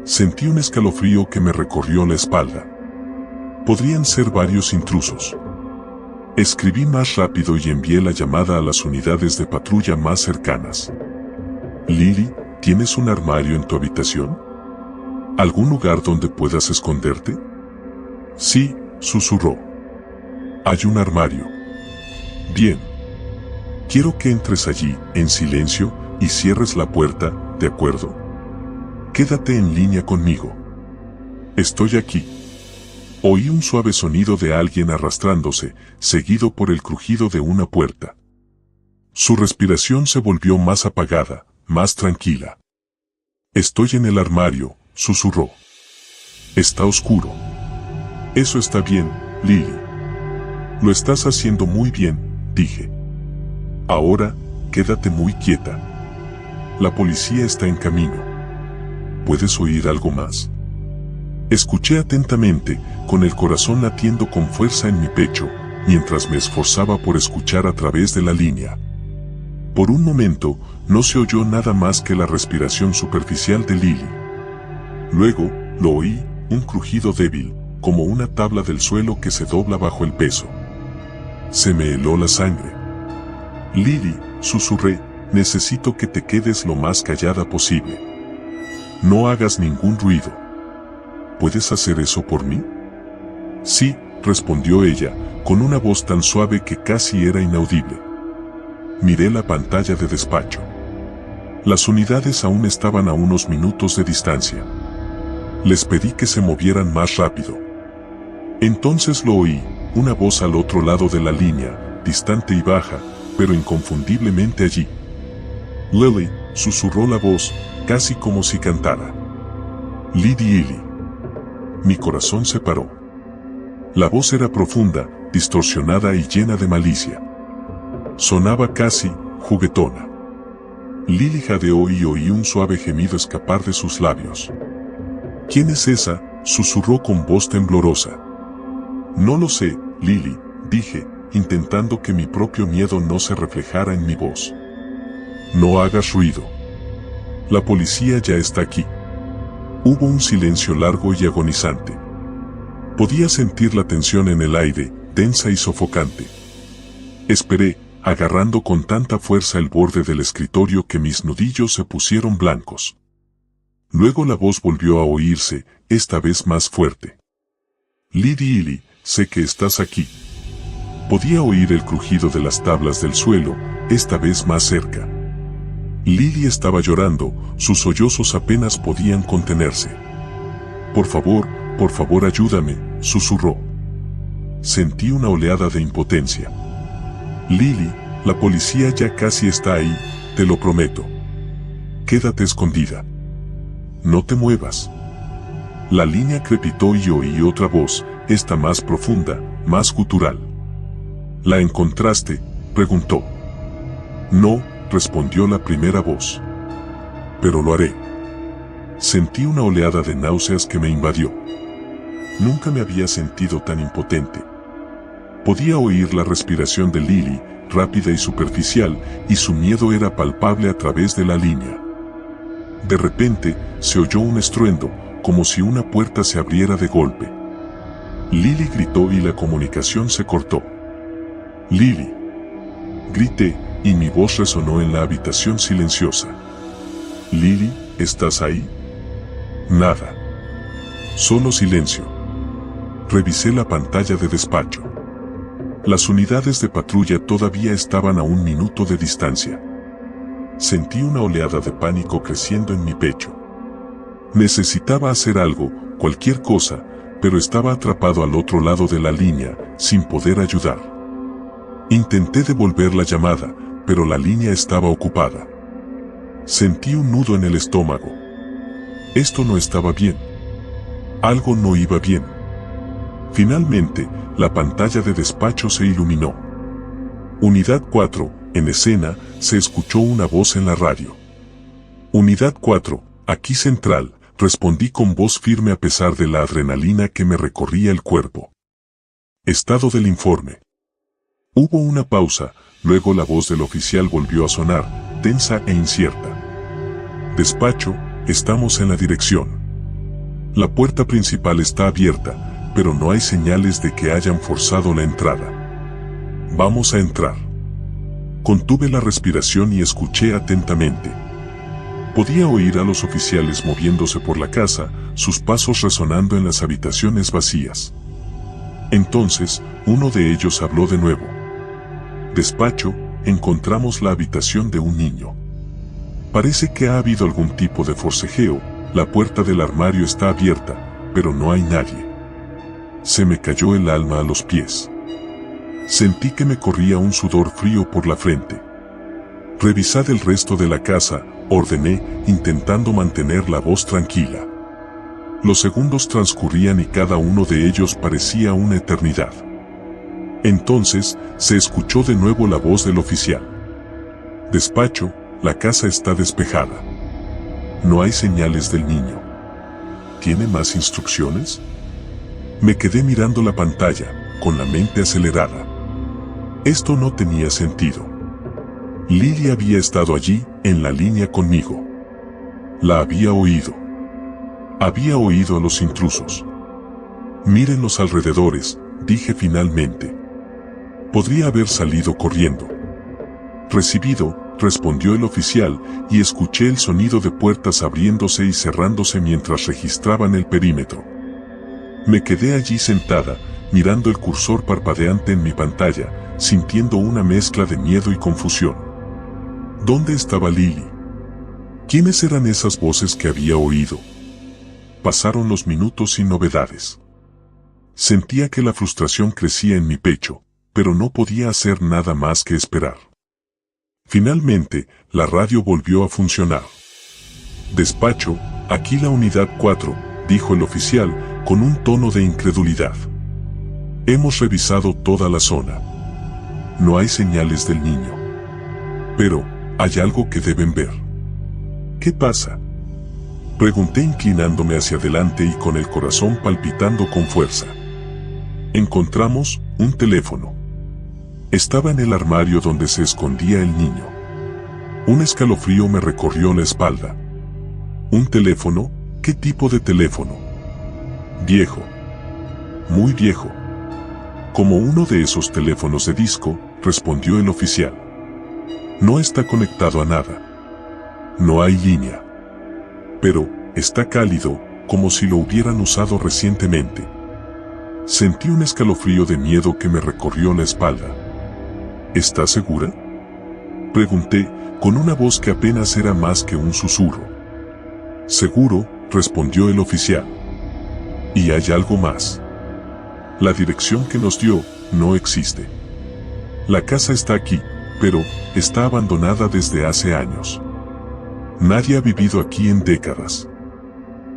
Sentí un escalofrío que me recorrió la espalda. Podrían ser varios intrusos. Escribí más rápido y envié la llamada a las unidades de patrulla más cercanas. «Lily, ¿tienes un armario en tu habitación? ¿Algún lugar donde puedas esconderte?». «Sí», susurró. «Hay un armario». «Bien. Quiero que entres allí, en silencio, y cierres la puerta, ¿de acuerdo? Quédate en línea conmigo. Estoy aquí». Oí un suave sonido de alguien arrastrándose, seguido por el crujido de una puerta. Su respiración se volvió más apagada, más tranquila. «Estoy en el armario», susurró. «Está oscuro». «Eso está bien, Lily. Lo estás haciendo muy bien», dije. «Ahora, quédate muy quieta». la policía está en camino. ¿Puedes oír algo más? Escuché atentamente, con el corazón latiendo con fuerza en mi pecho, mientras me esforzaba por escuchar a través de la línea. Por un momento, no se oyó nada más que la respiración superficial de Lily. Luego, lo oí, un crujido débil, como una tabla del suelo que se dobla bajo el peso. Se me heló la sangre. Lily, susurré, necesito que te quedes lo más callada posible. No hagas ningún ruido. ¿Puedes hacer eso por mí? Sí, respondió ella, con una voz tan suave que casi era inaudible. Miré la pantalla de despacho. Las unidades aún estaban a unos minutos de distancia. Les pedí que se movieran más rápido. Entonces lo oí, una voz al otro lado de la línea, distante y baja, pero inconfundiblemente allí. Lily, susurró la voz, casi como si cantara. Lily. Mi corazón se paró. La voz era profunda, distorsionada y llena de malicia. Sonaba casi juguetona. Lily jadeó y oí un suave gemido escapar de sus labios. ¿Quién es esa?, susurró con voz temblorosa. No lo sé, Lily, dije, intentando que mi propio miedo no se reflejara en mi voz. No hagas ruido. La policía ya está aquí. Hubo un silencio largo y agonizante. Podía sentir la tensión en el aire, densa y sofocante. Esperé, agarrando con tanta fuerza el borde del escritorio que mis nudillos se pusieron blancos. Luego la voz volvió a oírse, esta vez más fuerte. Lily, sé que estás aquí. Podía oír el crujido de las tablas del suelo, esta vez más cerca. Lily estaba llorando, sus sollozos apenas podían contenerse. Por favor ayúdame, susurró. Sentí una oleada de impotencia. Lily, la policía ya casi está ahí, te lo prometo. Quédate escondida. No te muevas. La línea crepitó y oí otra voz, esta más profunda, más gutural. ¿La encontraste?, preguntó. No, respondió la primera voz. Pero lo haré. Sentí una oleada de náuseas que me invadió. Nunca me había sentido tan impotente. Podía oír la respiración de Lily, rápida y superficial, y su miedo era palpable a través de la línea. De repente, se oyó un estruendo, como si una puerta se abriera de golpe. Lily gritó y la comunicación se cortó. Lily. Grité, y mi voz resonó en la habitación silenciosa. Lily, ¿estás ahí? Nada. Solo silencio. Revisé la pantalla de despacho. Las unidades de patrulla todavía estaban a 1 minuto de distancia. Sentí una oleada de pánico creciendo en mi pecho. Necesitaba hacer algo, cualquier cosa, pero estaba atrapado al otro lado de la línea, sin poder ayudar. Intenté devolver la llamada, pero la línea estaba ocupada. Sentí un nudo en el estómago. Esto no estaba bien. Algo no iba bien. Finalmente, la pantalla de despacho se iluminó. Unidad 4, en escena, se escuchó una voz en la radio. Unidad 4, aquí central, respondí con voz firme a pesar de la adrenalina que me recorría el cuerpo. Estado del informe. Hubo una pausa, luego la voz del oficial volvió a sonar, tensa e incierta. Despacho, estamos en la dirección. La puerta principal está abierta, pero no hay señales de que hayan forzado la entrada. Vamos a entrar. Contuve la respiración y escuché atentamente. Podía oír a los oficiales moviéndose por la casa, sus pasos resonando en las habitaciones vacías. Entonces, uno de ellos habló de nuevo. Despacho, encontramos la habitación de un niño. Parece que ha habido algún tipo de forcejeo, la puerta del armario está abierta, pero no hay nadie. Se me cayó el alma a los pies. Sentí que me corría un sudor frío por la frente. Revisad el resto de la casa, ordené, intentando mantener la voz tranquila. Los segundos transcurrían y cada uno de ellos parecía una eternidad. Entonces, se escuchó de nuevo la voz del oficial. Despacho, La casa está despejada. No hay señales del niño. ¿Tiene más instrucciones? Me quedé mirando la pantalla, con la mente acelerada. Esto no tenía sentido. Lily había estado allí, en la línea conmigo. La había oído. Había oído a los intrusos. Miren los alrededores, dije finalmente. Podría haber salido corriendo. Recibido, respondió el oficial, y escuché el sonido de puertas abriéndose y cerrándose mientras registraban el perímetro. Me quedé allí sentada, mirando el cursor parpadeante en mi pantalla, sintiendo una mezcla de miedo y confusión. ¿Dónde estaba Lily? ¿Quiénes eran esas voces que había oído? Pasaron los minutos sin novedades. Sentía que la frustración crecía en mi pecho, pero no podía hacer nada más que esperar. Finalmente, la radio volvió a funcionar. Despacho, aquí la unidad 4, dijo el oficial, con un tono de incredulidad. Hemos revisado toda la zona. No hay señales del niño. Pero, hay algo que deben ver. ¿Qué pasa? Pregunté inclinándome hacia adelante y con el corazón palpitando con fuerza. Encontramos un teléfono. Estaba en el armario donde se escondía el niño. Un escalofrío me recorrió la espalda. ¿Un teléfono? ¿Qué tipo de teléfono? Viejo. Muy viejo. Como uno de esos teléfonos de disco, respondió el oficial. No está conectado a nada. No hay línea. Pero, está cálido, como si lo hubieran usado recientemente. Sentí un escalofrío de miedo que me recorrió la espalda. ¿Estás segura? Pregunté, con una voz que apenas era más que un susurro. Seguro, respondió el oficial. Y hay algo más. La dirección que nos dio, no existe. La casa está aquí, pero, está abandonada desde hace años. Nadie ha vivido aquí en décadas.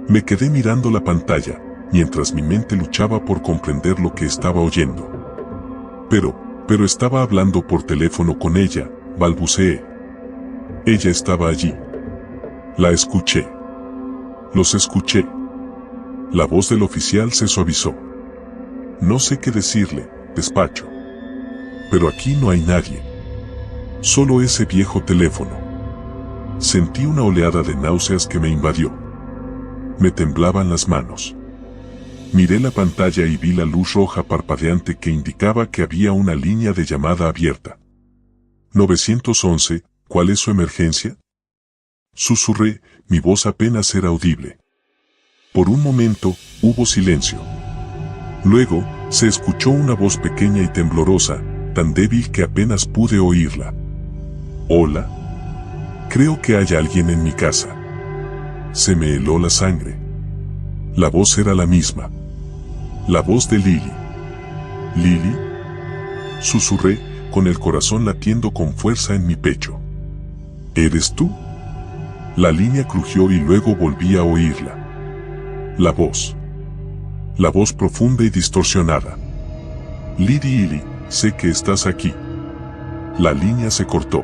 Me quedé mirando la pantalla, mientras mi mente luchaba por comprender lo que estaba oyendo. Pero estaba hablando por teléfono con ella, balbuceé. Ella estaba allí. La escuché. Los escuché. La voz del oficial se suavizó. No sé qué decirle, despacho. Pero aquí no hay nadie. Solo ese viejo teléfono. Sentí una oleada de náuseas que me invadió. Me temblaban las manos. Miré la pantalla y vi la luz roja parpadeante que indicaba que había una línea de llamada abierta. 911, ¿cuál es su emergencia? Susurré, mi voz apenas era audible. Por un momento, hubo silencio. Luego, se escuchó una voz pequeña y temblorosa, tan débil que apenas pude oírla. Hola. Creo que hay alguien en mi casa. Se me heló la sangre. La voz era la misma. La voz de Lily. ¿Lily? Susurré, con el corazón latiendo con fuerza en mi pecho. ¿Eres tú? La línea crujió y luego volví a oírla. La voz. La voz profunda y distorsionada. Lily, sé que estás aquí. La línea se cortó.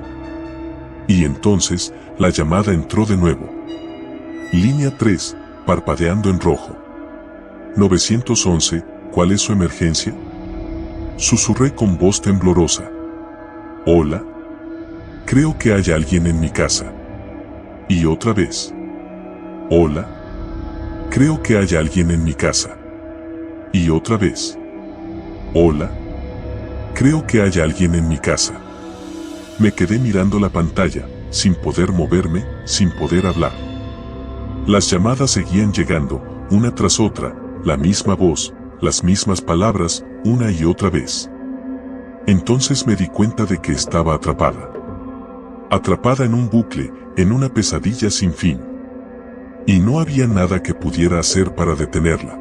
Y entonces, la llamada entró de nuevo. Línea 3, parpadeando en rojo. 911, ¿cuál es su emergencia? Susurré con voz temblorosa. Hola. Creo que hay alguien en mi casa. Y otra vez. Hola. Creo que hay alguien en mi casa. Y otra vez. Hola. Creo que hay alguien en mi casa. Me quedé mirando la pantalla, sin poder moverme, sin poder hablar. Las llamadas seguían llegando, una tras otra, la misma voz, las mismas palabras, una y otra vez. Entonces me di cuenta de que estaba atrapada. Atrapada en un bucle, en una pesadilla sin fin. Y no había nada que pudiera hacer para detenerla.